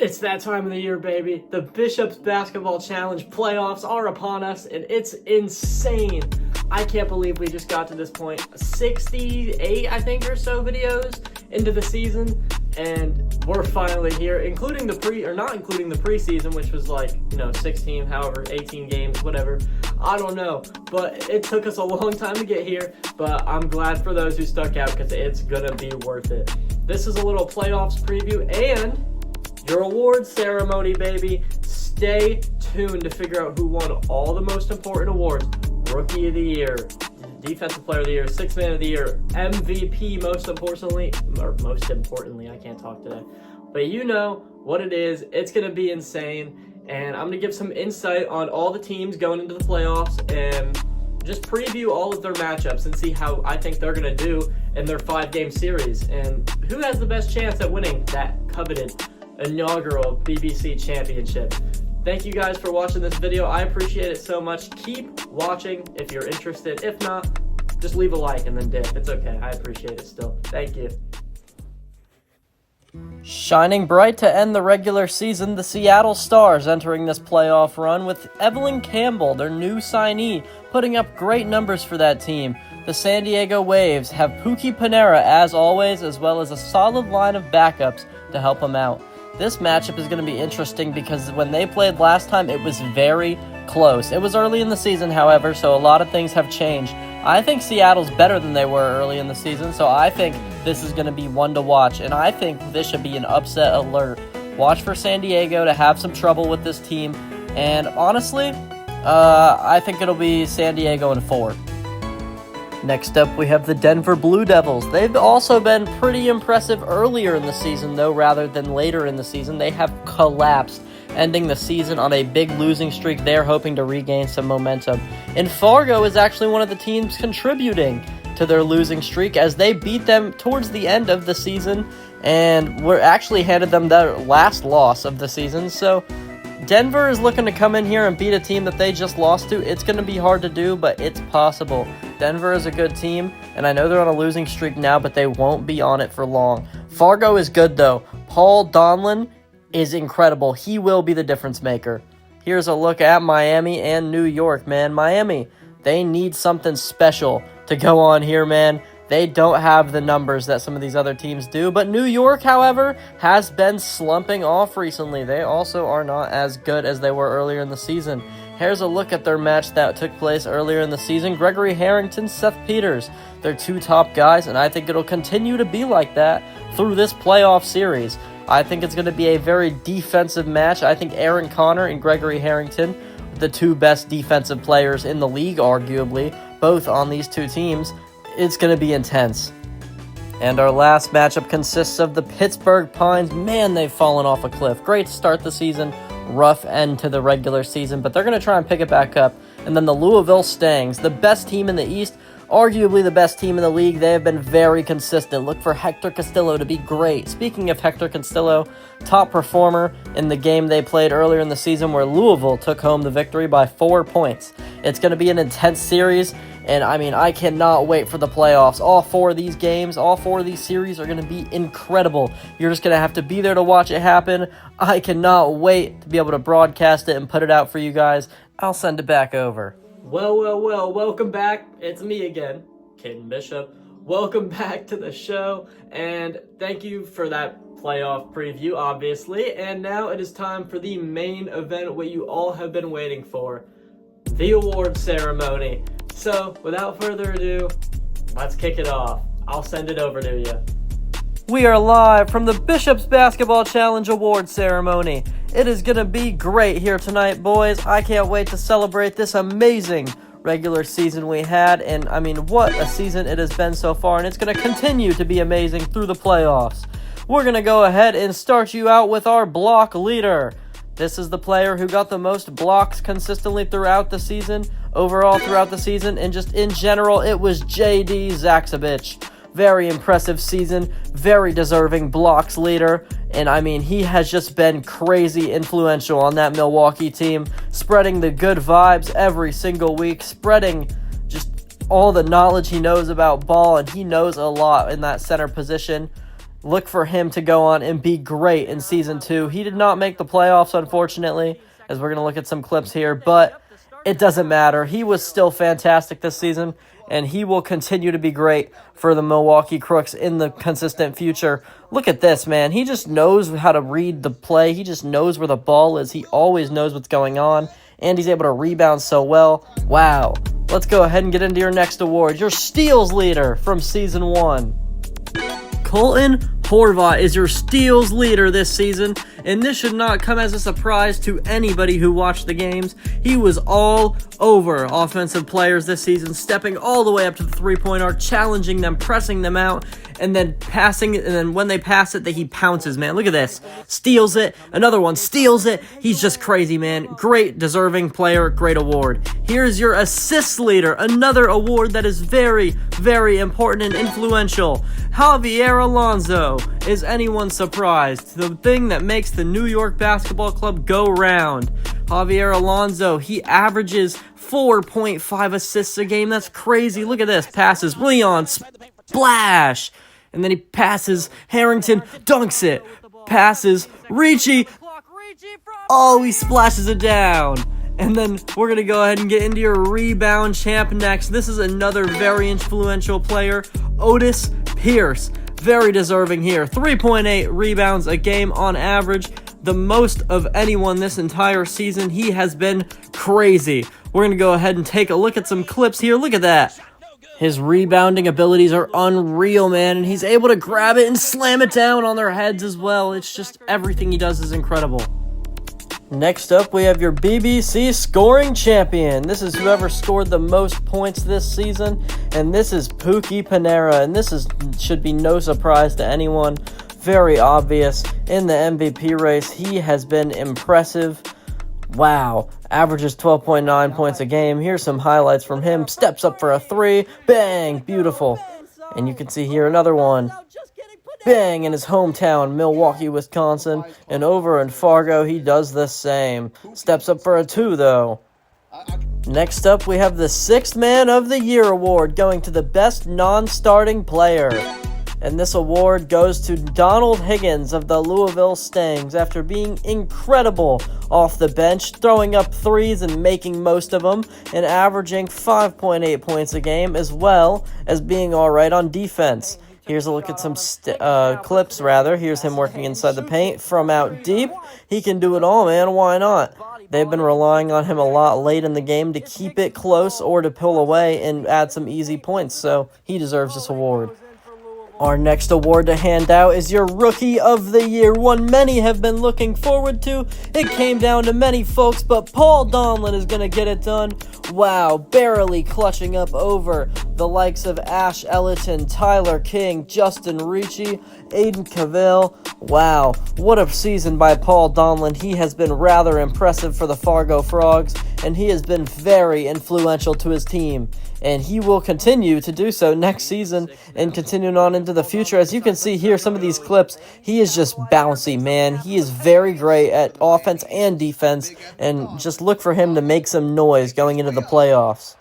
It's that time of the year, baby. The Bishops Basketball Challenge playoffs are upon us, and it's insane. I can't believe we just got to this point. 68, I think, or so videos into the season, and we're finally here, including the not including the preseason, which was 16, however, 18 games, whatever. I don't know, but it took us a long time to get here, but I'm glad for those who stuck out because it's gonna be worth it. This is a little playoffs preview and your awards ceremony, baby. Stay tuned to figure out who won all the most important awards. Rookie of the Year, Defensive Player of the Year, Sixth Man of the Year, MVP, most importantly, I can't talk today. But you know what it is. It's going to be insane. And I'm going to give some insight on all the teams going into the playoffs and just preview all of their matchups and see how I think they're going to do in their 5-game series. And who has the best chance at winning that coveted inaugural BBC Championship. Thank you guys for watching this video. I appreciate it so much. Keep watching if you're interested. If not, just leave a like and then dip. It's okay. I appreciate it still. Thank you. Shining bright to end the regular season, the Seattle Stars entering this playoff run with Evelyn Campbell, their new signee, putting up great numbers for that team. The San Diego Waves have Pookie Panera as always, as well as a solid line of backups to help them out. This matchup is going to be interesting because when they played last time, it was very close. It was early in the season, however, so a lot of things have changed. I think Seattle's better than they were early in the season, so I think this is going to be one to watch, and I think this should be an upset alert. Watch for San Diego to have some trouble with this team, and honestly, I think it'll be San Diego in 4. Next up, we have the Denver Blue Devils. They've also been pretty impressive earlier in the season, though, rather than later in the season. They have collapsed, ending the season on a big losing streak. They're hoping to regain some momentum. And Fargo is actually one of the teams contributing to their losing streak as they beat them towards the end of the season, and we're actually handed them their last loss of the season. So Denver is looking to come in here and beat a team that they just lost to. It's going to be hard to do, but it's possible. Denver is a good team, and I know they're on a losing streak now, but they won't be on it for long. Fargo is good, though. Paul Donlin is incredible. He will be the difference maker. Here's a look at Miami and New York, man. Miami, they need something special to go on here, man. They don't have the numbers that some of these other teams do, but New York, however, has been slumping off recently. They also are not as good as they were earlier in the season. Here's a look at their match that took place earlier in the season. Gregory Harrington, Seth Peters, they're two top guys, and I think it'll continue to be like that through this playoff series. I think it's going to be a very defensive match. I think Aaron Connor and Gregory Harrington, the two best defensive players in the league, arguably, both on these two teams. It's going to be intense. And our last matchup consists of the Pittsburgh Pines. Man, they've fallen off a cliff. Great to start the season, rough end to the regular season, but they're going to try and pick it back up. And then the Louisville Stangs, the best team in the East, arguably the best team in the league. They have been very consistent. Look for Hector Castillo to be great. Speaking of Hector Castillo, top performer in the game they played earlier in the season where Louisville took home the victory by 4 points. It's going to be an intense series, and I cannot wait for the playoffs. All 4 of these games, all 4 of these series are going to be incredible. You're just going to have to be there to watch it happen. I cannot wait to be able to broadcast it and put it out for you guys. I'll send it back over. Well, welcome back. It's me again, Caden Bishop. Welcome back to the show, and thank you for that playoff preview, obviously. And now it is time for the main event, what you all have been waiting for, the award ceremony. So, without further ado, let's kick it off. I'll send it over to you. We are live from the Bishops Basketball Challenge Award Ceremony. It is going to be great here tonight, boys. I can't wait to celebrate this amazing regular season we had. And, what a season it has been so far. And it's going to continue to be amazing through the playoffs. We're going to go ahead and start you out with our block leader. This is the player who got the most blocks consistently throughout the season, overall throughout the season, and just in general, it was J.D. Zaksevich. Very impressive season, very deserving blocks leader, and he has just been crazy influential on that Milwaukee team, spreading the good vibes every single week, spreading just all the knowledge he knows about ball, and he knows a lot in that center position. Look for him to go on and be great in Season 2. He did not make the playoffs, unfortunately, as we're going to look at some clips here, but it doesn't matter. He was still fantastic this season, and he will continue to be great for the Milwaukee Crooks in the consistent future. Look at this, man. He just knows how to read the play. He just knows where the ball is. He always knows what's going on, and he's able to rebound so well. Wow. Let's go ahead and get into your next award, your steals leader from Season 1. Colton Horvat is your steals leader this season, and this should not come as a surprise to anybody who watched the games. He was all over offensive players this season, stepping all the way up to the three-point arc, challenging them, pressing them out, and then passing it, and then when they pass it, he pounces, man. Look at this. Steals it. Another one. Steals it. He's just crazy, man. Great, deserving player. Great award. Here's your assists leader. Another award that is very, very important and influential. Javier Alonso. Is anyone surprised? The thing that makes the New York Basketball Club go round. Javier Alonso, he averages 4.5 assists a game. That's crazy. Look at this. Passes Leon, splash. And then he passes Harrington, dunks it. Passes Ricci. Oh, he splashes it down. And then we're going to go ahead and get into your rebound champ next. This is another very influential player, Otis Pierce. Very deserving here. 3.8 rebounds a game on average. The most of anyone this entire season. He has been crazy. We're going to go ahead and take a look at some clips here. Look at that. His rebounding abilities are unreal, man, and he's able to grab it and slam it down on their heads as well. It's just everything he does is incredible. Next up, we have your BBC scoring champion. This is whoever scored the most points this season, and this is Pookie Panera, and should be no surprise to anyone. Very obvious in the MVP race. He has been impressive. Wow. Averages 12.9 points a game. Here's some highlights from him. Steps up for a three. Bang. Beautiful. And you can see here another one. Bang, in his hometown, Milwaukee, Wisconsin. And over in Fargo, he does the same. Steps up for a two, though. Next up, we have the Sixth Man of the Year award going to the best non-starting player. And this award goes to Donald Higgins of the Louisville Stings after being incredible off the bench, throwing up threes and making most of them, and averaging 5.8 points a game, as well as being alright on defense. Here's a look at some clips, rather. Here's him working inside the paint from out deep. He can do it all, man. Why not? They've been relying on him a lot late in the game to keep it close or to pull away and add some easy points, so he deserves this award. Our next award to hand out is your Rookie of the Year, one many have been looking forward to. It came down to many folks, but Paul Donlin is going to get it done. Wow, barely clutching up over the likes of Ash Ellerton, Tyler King, Justin Ricci, Aiden Cavell. Wow, what a season by Paul Donlin. He has been rather impressive for the Fargo Frogs, and he has been very influential to his team. And he will continue to do so next season and continuing on into the future. As you can see here, some of these clips, he is just bouncy, man. He is very great at offense and defense, and just look for him to make some noise going into the playoffs.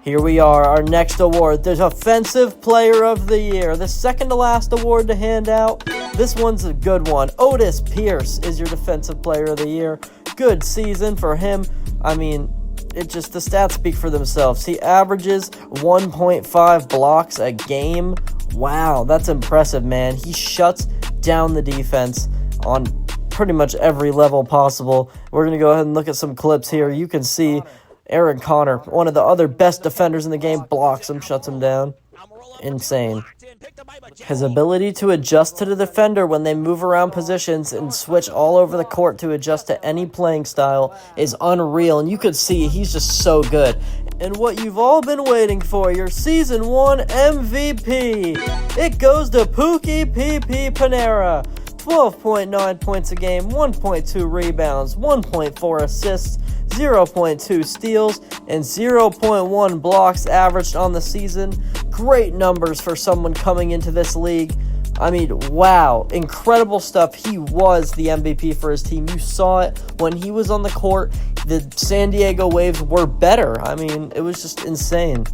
Here we are, our next award, the Defensive Player of the Year, the second to last award to hand out. This one's a good one. Otis Pierce is your Defensive Player of the Year. Good season for him. I mean, the stats speak for themselves. He averages 1.5 blocks a game. Wow, that's impressive, man. He shuts down the defense on pretty much every level possible. We're going to go ahead and look at some clips here. You can see Aaron Connor, one of the other best defenders in the game, blocks him, shuts him down. Insane. His ability to adjust to the defender when they move around positions and switch all over the court to adjust to any playing style is unreal, and you could see he's just so good. And what you've all been waiting for, your Season 1 MVP, it goes to Pookie P.P. Panera. 12.9 points a game, 1.2 rebounds, 1.4 assists, 0.2 steals, and 0.1 blocks averaged on the season. Great numbers for someone coming into this league. I mean, wow, incredible stuff. He was the MVP for his team. You saw it when he was on the court. The San Diego Waves were better. I mean, it was just insane.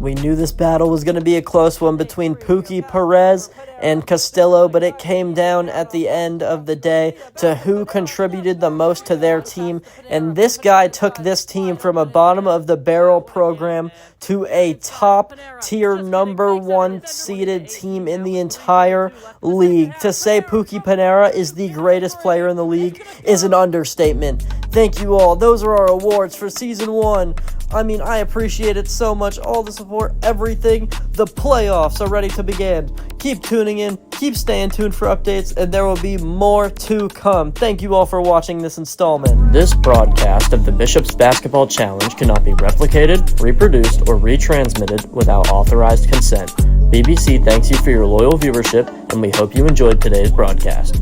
We knew this battle was going to be a close one between Pookie Perez and Castillo, but it came down at the end of the day to who contributed the most to their team, and this guy took this team from a bottom-of-the-barrel program to a top-tier number 1 seeded team in the entire league. To say Pookie Panera is the greatest player in the league is an understatement. Thank you all. Those are our awards for Season 1. I appreciate it so much. All the support, everything. The playoffs are ready to begin. Keep tuning in. Keep staying tuned for updates, and there will be more to come. Thank you all for watching this installment. This broadcast of the Bishop's Basketball Challenge cannot be replicated, reproduced, or retransmitted without authorized consent. BBC thanks you for your loyal viewership, and we hope you enjoyed today's broadcast.